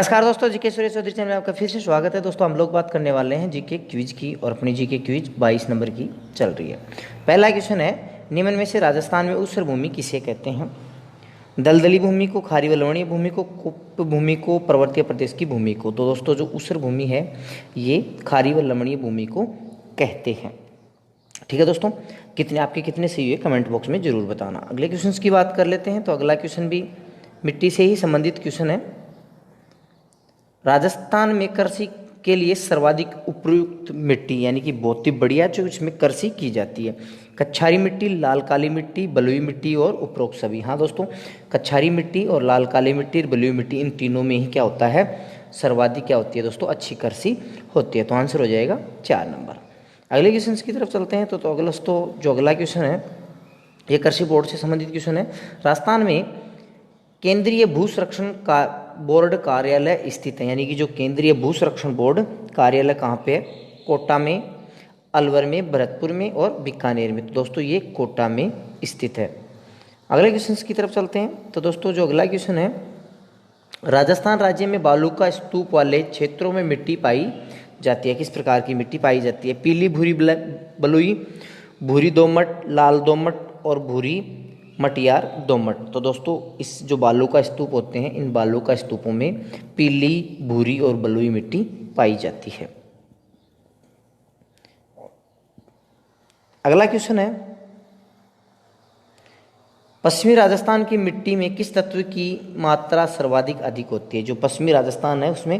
नमस्कार दोस्तों, GK Suresh Chaudhary channel में आपका फिर से स्वागत है। दोस्तों हम लोग बात करने वाले हैं जीके क्विज की और अपनी जीके क्विज 22 नंबर की चल रही है। पहला क्वेश्चन है, निम्न में से राजस्थान में ऊसर भूमि किसे कहते हैं? दलदली भूमि को, खारी व लवणीय भूमि को, कुप्प भूमि को, पर्वतीय प्रदेश की भूमि को। तो दोस्तों जो ऊसर भूमि है ये खारी व लवणीय भूमि को कहते हैं। ठीक है दोस्तों, कितने सही हुए कमेंट बॉक्स में जरूर बताना। अगले क्वेश्चन की बात कर लेते हैं। तो अगला क्वेश्चन भी मिट्टी से ही संबंधित क्वेश्चन है। राजस्थान में कृषि के लिए सर्वाधिक उपयुक्त मिट्टी यानी कि बहुत ही बढ़िया जो इसमें कृषि की जाती है, कच्छारी मिट्टी, लाल काली मिट्टी, बलुई मिट्टी और उपरोक्त सभी। हाँ दोस्तों, कच्छारी मिट्टी और लाल काली मिट्टी और बलुई मिट्टी, इन तीनों में ही क्या होता है, सर्वाधिक क्या होती है दोस्तों, अच्छी कृषि होती है। तो आंसर हो जाएगा 4 नंबर। अगले क्वेश्चन की तरफ चलते हैं। तो अगला क्वेश्चन है, ये कृषि बोर्ड से संबंधित क्वेश्चन है। राजस्थान में केंद्रीय भू संरक्षण का बोर्ड कार्यालय स्थित है, यानी कि जो केंद्रीय भू संरक्षण बोर्ड कार्यालय कहाँ पे है? कोटा में, अलवर में, भरतपुर में और बीकानेर में। तो दोस्तों ये कोटा में स्थित है। अगले क्वेश्चन की तरफ चलते हैं। तो दोस्तों जो अगला क्वेश्चन है, राजस्थान राज्य में बालू का स्तूप वाले क्षेत्रों में मिट्टी पाई जाती है। किस प्रकार की मिट्टी पाई जाती है? पीली, भूरी, बलुई, भूरी दोमट, लाल दोमट और भूरी मटियार दोमट। तो दोस्तों इस जो बालू का स्तूप होते हैं, इन बालू का स्तूपों में पीली, भूरी और बलुई मिट्टी पाई जाती है। अगला क्वेश्चन है, पश्चिमी राजस्थान की मिट्टी में किस तत्व की मात्रा सर्वाधिक अधिक होती है? जो पश्चिमी राजस्थान है उसमें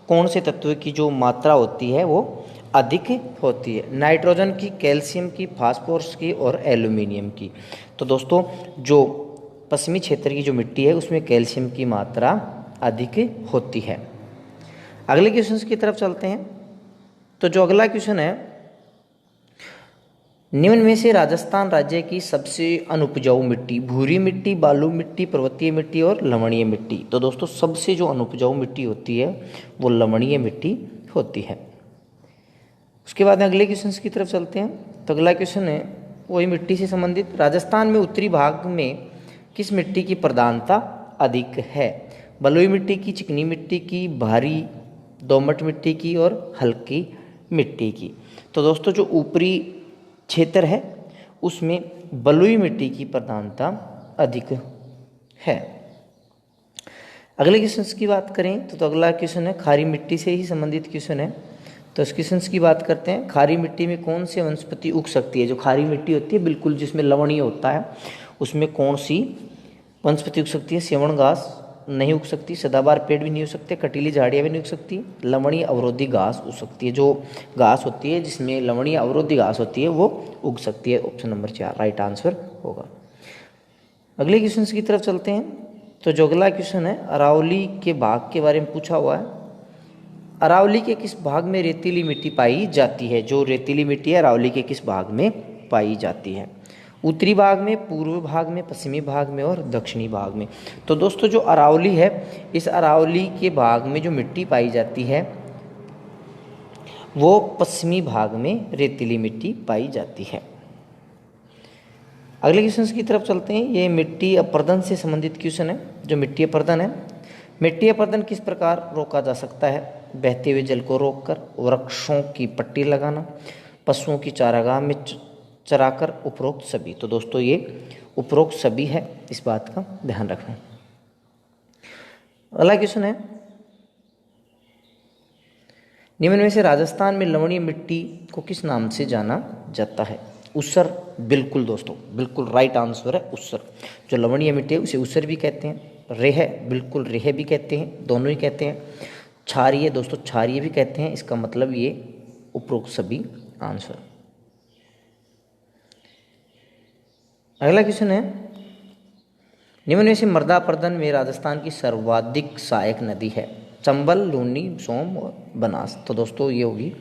कौन से तत्व की जो मात्रा होती है वो अधिक होती है? नाइट्रोजन की, कैल्शियम की, फास्फोरस की और एल्यूमिनियम की। तो दोस्तों जो पश्चिमी क्षेत्र की जो मिट्टी है उसमें कैल्शियम की मात्रा अधिक होती है। अगले क्वेश्चन की तरफ चलते हैं। तो जो अगला क्वेश्चन है, निम्न में से राजस्थान राज्य की सबसे अनुपजाऊ मिट्टी? भूरी मिट्टी, बालू मिट्टी, पर्वतीय मिट्टी और लवणीय मिट्टी। तो दोस्तों सबसे जो अनुपजाऊ मिट्टी होती है वो लवणीय मिट्टी होती है। उसके बाद अगले क्वेश्चन की तरफ चलते हैं। तो अगला क्वेश्चन है वही मिट्टी से संबंधित। राजस्थान में उत्तरी भाग में किस मिट्टी की प्रधानता अधिक है? बलुई मिट्टी की, चिकनी मिट्टी की, भारी दोमट मिट्टी की और हल्की मिट्टी की। तो दोस्तों जो ऊपरी क्षेत्र है उसमें बलुई मिट्टी की प्रधानता अधिक है। अगले क्वेश्चन की बात करें तो अगला क्वेश्चन है, खारी मिट्टी से ही संबंधित क्वेश्चन है। तो इस क्वेश्चन की बात करते हैं, खारी मिट्टी में कौन सी वनस्पति उग सकती है? जो खारी मिट्टी होती है बिल्कुल जिसमें लवणीय होता है, उसमें कौन सी वनस्पति उग सकती है? सेवण घास नहीं उग सकती, सदाबहार पेड़ भी नहीं हो सकते, कटीली झाड़ियाँ भी नहीं उग सकती, लवणीय अवरोधी घास उग सकती है। जो घास होती है जिसमें लवणीय अवरोधी घास होती है वो उग सकती है। ऑप्शन नंबर 4 राइट आंसर होगा। अगले क्वेश्चन की तरफ चलते हैं। तो जो अगला क्वेश्चन है, अरावली के भाग के बारे में पूछा हुआ है। अरावली के किस भाग में रेतीली मिट्टी पाई जाती है? जो रेतीली मिट्टी है अरावली के किस भाग में पाई जाती है? उत्तरी भाग में, पूर्व भाग में, पश्चिमी भाग में और दक्षिणी भाग में। तो दोस्तों जो अरावली है, इस अरावली के भाग में जो मिट्टी पाई जाती है वो पश्चिमी भाग में रेतीली मिट्टी पाई जाती है। अगले क्वेश्चन की तरफ चलते हैं। ये मिट्टी अपरदन से संबंधित क्वेश्चन है। जो मिट्टी अपरदन है, मिट्टी अपरदन किस प्रकार रोका जा सकता है? बहते हुए जल को रोककर, वृक्षों की पट्टी लगाना, पशुओं की चारागाह में चराकर, उपरोक्त सभी। तो दोस्तों ये उपरोक्त सभी है, इस बात का ध्यान रखना। अगला क्वेश्चन है, निम्न में से राजस्थान में लवणीय मिट्टी को किस नाम से जाना जाता है? ऊसर। बिल्कुल दोस्तों, बिल्कुल राइट आंसर है ऊसर। जो लवणीय मिट्टी है उसे ऊसर भी कहते हैं। रेह, बिल्कुल रेह भी कहते हैं, दोनों ही कहते हैं। क्षारीय दोस्तों, क्षारीय भी कहते हैं। इसका मतलब ये उपरोक्त सभी आंसर। अगला क्वेश्चन है, निम्न में से मृदा अपरदन में राजस्थान की सर्वाधिक सहायक नदी है? चंबल, लूनी, सोम और बनास। तो दोस्तों ये होगी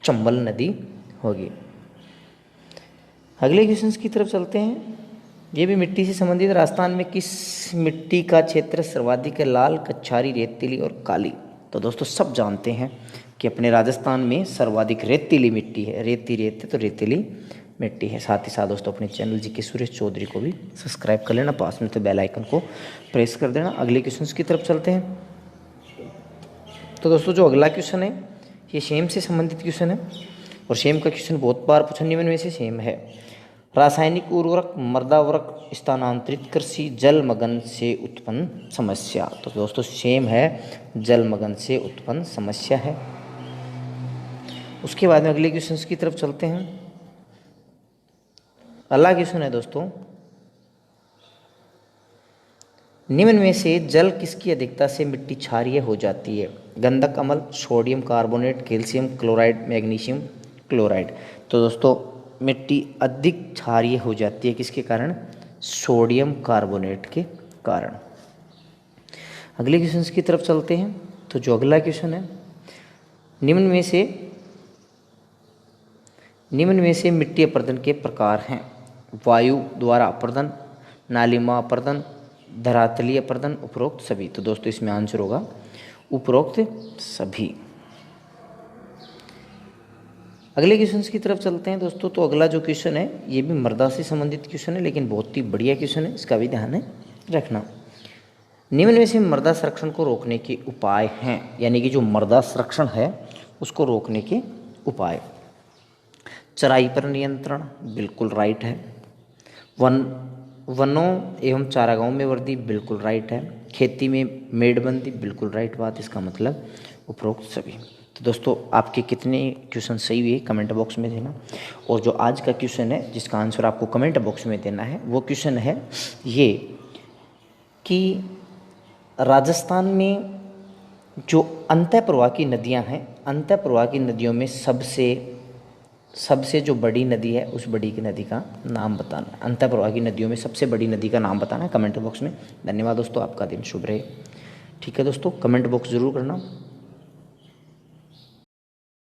चंबल नदी होगी। अगले क्वेश्चन की तरफ चलते हैं। ये भी मिट्टी से संबंधित। राजस्थान में किस मिट्टी का क्षेत्र सर्वाधिक है? लाल, कच्छारी, रेतीली और काली। तो दोस्तों सब जानते हैं कि अपने राजस्थान में सर्वाधिक रेतीली मिट्टी है। रेत है तो रेतीली मिट्टी है। साथ ही साथ दोस्तों अपने चैनल जीके सुरेश चौधरी को भी सब्सक्राइब कर लेना, पास में तो बेल आइकन को प्रेस कर देना। अगले क्वेश्चन की तरफ चलते हैं। तो दोस्तों जो अगला क्वेश्चन है ये सेम से संबंधित क्वेश्चन है और सेम का क्वेश्चन बहुत बार पूछा, निम्न में से सेम है। रासायनिक उर्वरक मृदा उर्वरक स्थानांतरित कृषि जलमग्न से उत्पन्न समस्या। तो दोस्तों सेम है, जलमग्न से उत्पन्न समस्या है। उसके बाद में अगले क्वेश्चन की तरफ चलते हैं। अगला क्वेश्चन है दोस्तों, निम्न में से जल किसकी अधिकता से मिट्टी क्षारीय हो जाती है? गंधक अम्ल, sodium carbonate, calcium chloride, magnesium chloride. तो दोस्तों मिट्टी अधिक क्षारीय हो जाती है किसके कारण? सोडियम कार्बोनेट के कारण। अगले क्वेश्चन की तरफ चलते हैं। तो जो अगला क्वेश्चन है, निम्न में से मिट्टी अपर्दन के प्रकार हैं। वायु द्वारा अपर्दन, नालीमा अपर्दन, धरातलीय अपर्दन, उपरोक्त सभी। तो दोस्तों इसमें आंसर होगा उपरोक्त सभी। अगले क्वेश्चन की तरफ चलते हैं दोस्तों। तो अगला जो क्वेश्चन है ये भी मृदा से संबंधित क्वेश्चन है, लेकिन बहुत ही बढ़िया क्वेश्चन है, इसका भी ध्यान रखना। निम्न में से मृदा संरक्षण को रोकने के उपाय हैं, यानी कि जो मृदा संरक्षण है उसको रोकने के उपाय। चराई पर नियंत्रण, बिल्कुल राइट है। वनों एवं चारागाहों में वृद्धि, बिल्कुल राइट है। खेती में मेड़बंदी, बिल्कुल राइट बात, इसका मतलब उपरोक्त सभी। तो दोस्तों आपके कितने क्वेश्चन सही हुए कमेंट बॉक्स में देना। और जो आज का क्वेश्चन है जिसका आंसर आपको कमेंट बॉक्स में देना है वो क्वेश्चन है ये कि राजस्थान में जो अंतः प्रवाह की नदियाँ हैं, अंतः प्रवाह की नदियों में सबसे जो बड़ी नदी है उस बड़ी की नदी का नाम बताना। अंतः प्रवाह की नदियों में सबसे बड़ी नदी का नाम बताना है कमेंट बॉक्स में। धन्यवाद दोस्तों, आपका दिन शुभ रहे। ठीक है दोस्तों, कमेंट बॉक्स ज़रूर करना।